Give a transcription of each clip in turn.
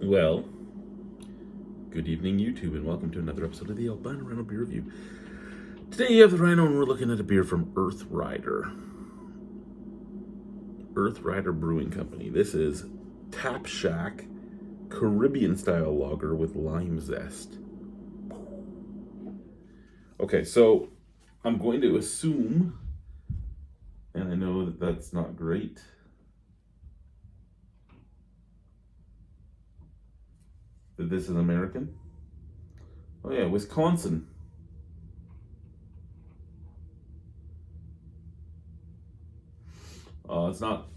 Well, good evening, YouTube, and welcome to another episode of the Albino Rhino Beer Review. Today you have the Rhino, and we're looking at a beer from Earth Rider Brewing Company. This is Tap Shack Caribbean-style lager with lime zest. Okay, so I'm going to assume, and I know that that's not great, that this is American. Oh yeah, Wisconsin.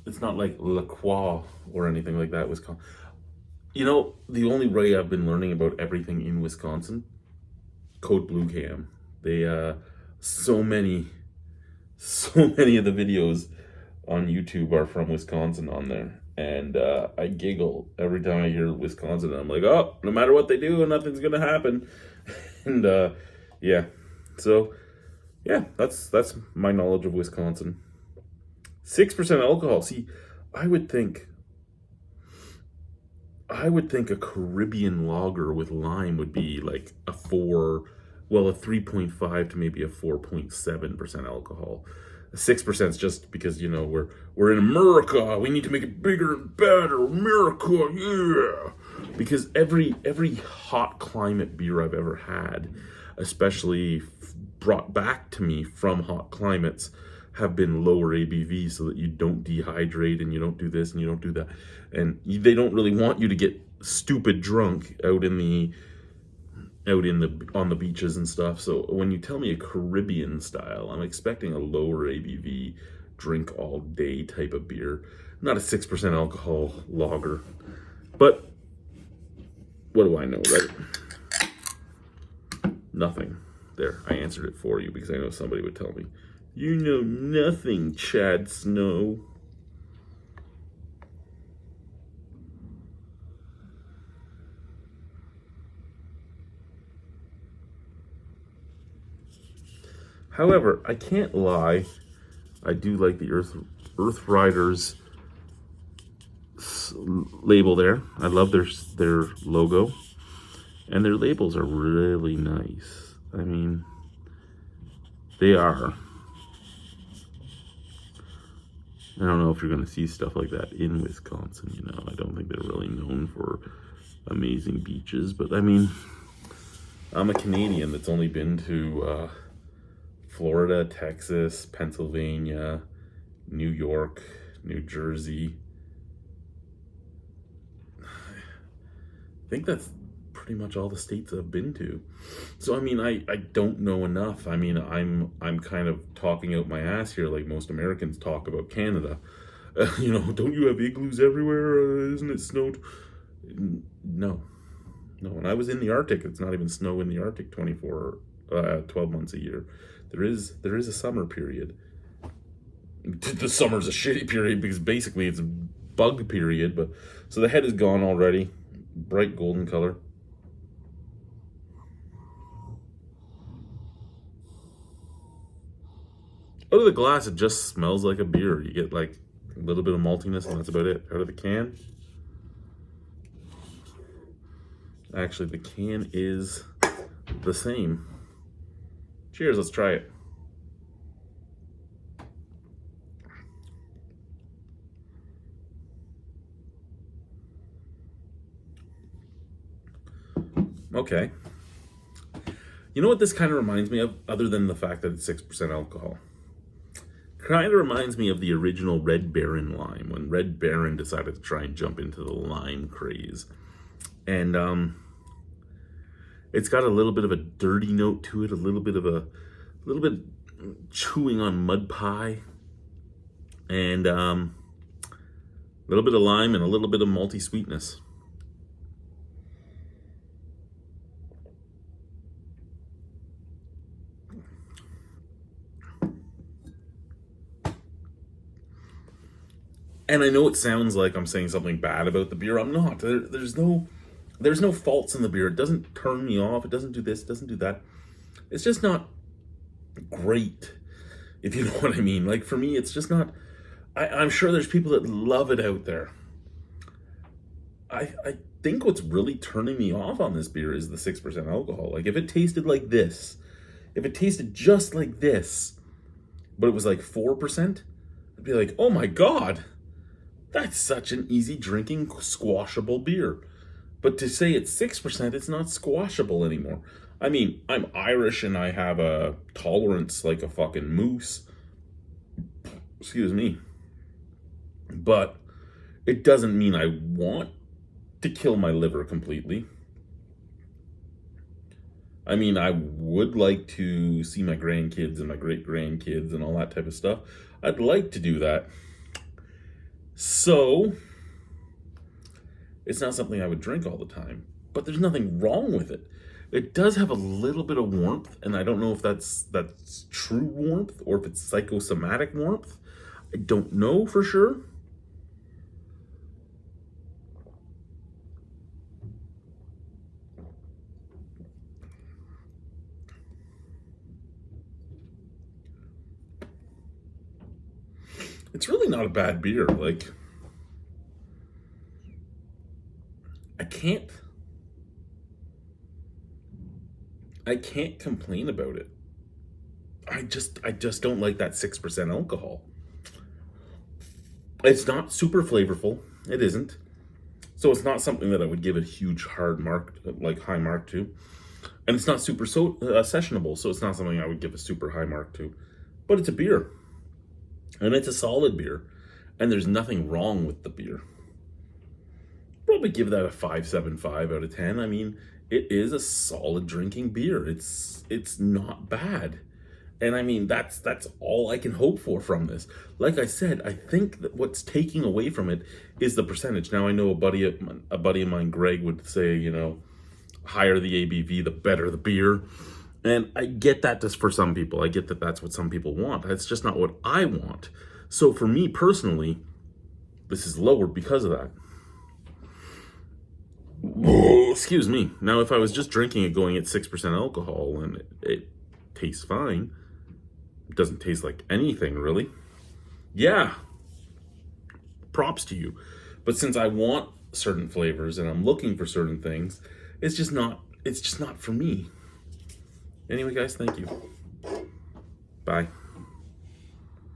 It's not like La Croix or anything like that, Wisconsin. You know, the only way I've been learning about everything in Wisconsin, Code Blue Cam. They so many of the videos on YouTube are from Wisconsin on there. And I giggle every time I hear Wisconsin. And I'm like, oh, no matter what they do, nothing's gonna happen. And yeah, so yeah, that's my knowledge of Wisconsin. 6% alcohol. See, I would think a Caribbean lager with lime would be like a 3.5 to maybe a 4.7% alcohol. 6% is just because, you know, we're in America. We need to make it bigger and better. America, yeah. Because every hot climate beer I've ever had, especially brought back to me from hot climates, have been lower ABV so that you don't dehydrate and you don't do this and you don't do that. And they don't really want you to get stupid drunk on the beaches and stuff. So when you tell me a Caribbean style, I'm expecting a lower ABV, drink all day type of beer, not a 6% alcohol lager. But what do I know, right? Nothing. There, I answered it for you because I know somebody would tell me, you know nothing, Chad Snow. However, I can't lie. I do like the Earth Riders label there. I love their logo, and their labels are really nice. I mean, they are. I don't know if you're going to see stuff like that in Wisconsin. You know, I don't think they're really known for amazing beaches, but I mean, I'm a Canadian that's only been to Florida, Texas, Pennsylvania, New York, New Jersey. I think that's pretty much all the states I've been to. So I mean, I don't know enough. I mean, I'm kind of talking out my ass here like most Americans talk about Canada. You know, don't you have igloos everywhere? Isn't it snowed? No. And I was in the Arctic. It's not even snow in the Arctic 12 months a year. There is a summer period. The summer's a shitty period because basically it's a bug period. But so the head is gone already, bright golden color. Out of the glass, it just smells like a beer. You get like a little bit of maltiness, and that's about it. Out of the can, actually, the can is the same. Cheers, let's try it. Okay. You know what this kind of reminds me of, other than the fact that it's 6% alcohol? Kind of reminds me of the original Red Baron lime, when Red Baron decided to try and jump into the lime craze. And it's got a little bit of a dirty note to it, a little bit chewing on mud pie, and a little bit of lime and a little bit of malty sweetness. And I know it sounds like I'm saying something bad about the beer. I'm not. There's no faults in the beer. It doesn't turn me off. It doesn't do this. It doesn't do that. It's just not great, if you know what I mean. Like, for me, it's just not. I'm sure there's people that love it out there. I think what's really turning me off on this beer is the 6% alcohol. Like, if it tasted like this, if it tasted just like this, but it was like 4%, I'd be like, oh my God, that's such an easy drinking, squashable beer. But to say it's 6%, it's not squashable anymore. I mean, I'm Irish and I have a tolerance like a fucking moose. Excuse me. But it doesn't mean I want to kill my liver completely. I mean, I would like to see my grandkids and my great-grandkids and all that type of stuff. I'd like to do that. So, it's not something I would drink all the time. But there's nothing wrong with it. It does have a little bit of warmth, and I don't know if that's true warmth or if it's psychosomatic warmth. I don't know for sure. It's really not a bad beer. Like, I can't complain about it. I just don't like that 6% alcohol. It's not super flavorful. It isn't. So it's not something that I would give a huge hard mark, like high mark to. And it's not super sessionable, so it's not something I would give a super high mark to. But it's a beer. And it's a solid beer. And there's nothing wrong with the beer. Probably give that a 5.75 out of 10. I mean, it is a solid drinking beer. It's not bad. And I mean, that's all I can hope for from this. Like I said, I think that what's taking away from it is the percentage. Now, I know a buddy of mine, Greg, would say, you know, higher the ABV, the better the beer. And I get that just for some people. I get that that's what some people want. That's just not what I want. So for me personally, this is lower because of that. Excuse me. Now, if I was just drinking it going at 6% alcohol and it tastes fine, it doesn't taste like anything really, yeah, props to you. But since I want certain flavors and I'm looking for certain things, it's just not for me. Anyway, guys, thank you. Bye.